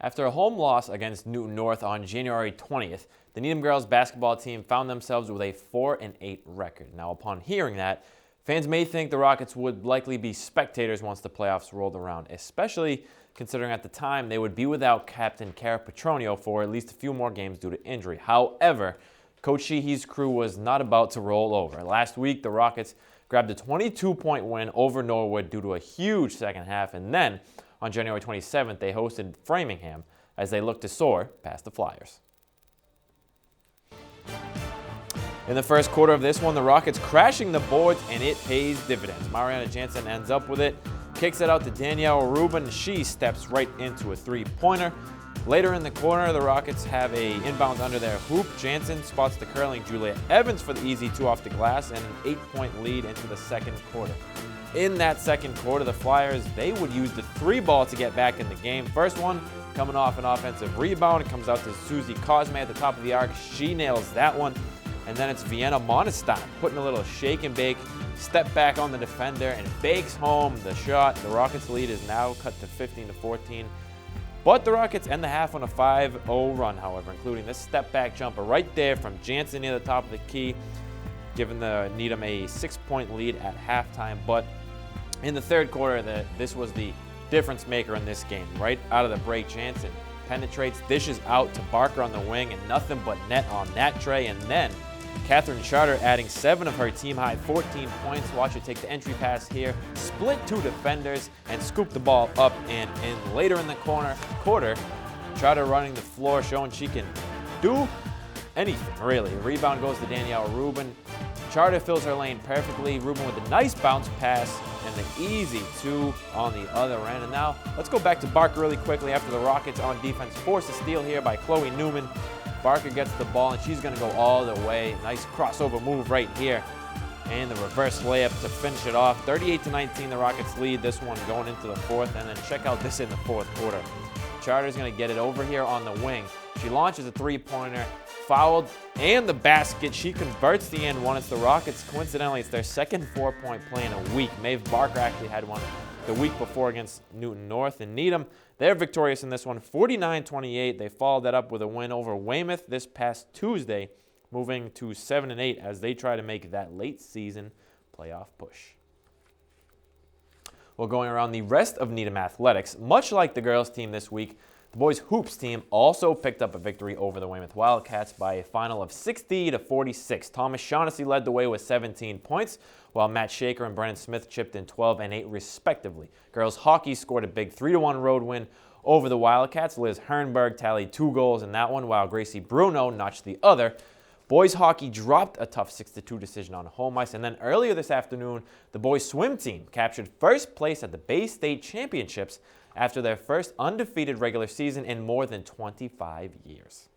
After a home loss against Newton North on January 20th, the Needham girls basketball team found themselves with a 4-8 record. Now, upon hearing that, fans may think the Rockets would likely be spectators once the playoffs rolled around, especially considering at the time they would be without captain Cara Petronio for at least a few more games due to injury. However, Coach Sheehy's crew was not about to roll over. Last week, the Rockets grabbed a 22-point win over Norwood due to a huge second half, and then on January 27th, they hosted Framingham as they looked to soar past the Flyers. In the first quarter of this one, the Rockets crashing the boards, and it pays dividends. Mariana Jansen ends up with it, kicks it out to Danielle Rubin. She steps right into a three-pointer. Later in the corner, the Rockets have a inbound under their hoop. Jansen spots the curling Julia Evans for the easy two off the glass and an 8-point lead into the second quarter. In that second quarter, the Flyers, they would use the three ball to get back in the game. First one coming off an offensive rebound. It comes out to Susie Cosme at the top of the arc. She nails that one. And then it's Vienna Monistan putting a little shake and bake, step back on the defender, and bakes home the shot. The Rockets' lead is now cut to 15-14. But the Rockets end the half on a 5-0 run, however, including this step-back jumper right there from Jansen near the top of the key, giving the Needham a 6-point lead at halftime. But in the third quarter, this was the difference maker in this game. Right out of the break, Jansen penetrates, dishes out to Barker on the wing, and nothing but net on that tray. And then Catherine Charter adding 7 of her team-high 14 points. Watch her take the entry pass here, split 2 defenders, and scoop the ball up and in. Later in the quarter, Charter running the floor, showing she can do anything, really. The rebound goes to Danielle Rubin. Charter fills her lane perfectly. Rubin with a nice bounce pass and the easy 2 on the other end. And now let's go back to Barker really quickly after the Rockets on defense force a steal here by Chloe Newman. Barker gets the ball, and she's going to go all the way. Nice crossover move right here. And the reverse layup to finish it off. 38-19, the Rockets lead this one going into the fourth. And then check out this in the fourth quarter. Charter's going to get it over here on the wing. She launches a three-pointer, fouled, and the basket. She converts the end one. It's the Rockets. Coincidentally, it's their second 4-point play in a week. Maeve Barker actually had one the week before against Newton North. And Needham, they're victorious in this one, 49-28. They followed that up with a win over Weymouth this past Tuesday, moving to 7-8 as they try to make that late season playoff push. Well, going around the rest of Needham athletics, much like the girls team this week, the boys hoops team also picked up a victory over the Weymouth Wildcats by a final of 60-46. Thomas Shaughnessy led the way with 17 points, while Matt Shaker and Brennan Smith chipped in 12 and 8 respectively. Girls hockey scored a big 3-1 road win over the Wildcats. Liz Hernberg tallied 2 goals in that one, while Gracie Bruno notched the other. Boys hockey dropped a tough 6-2 decision on home ice, and then earlier this afternoon, the boys swim team captured first place at the Bay State Championships after their first undefeated regular season in more than 25 years.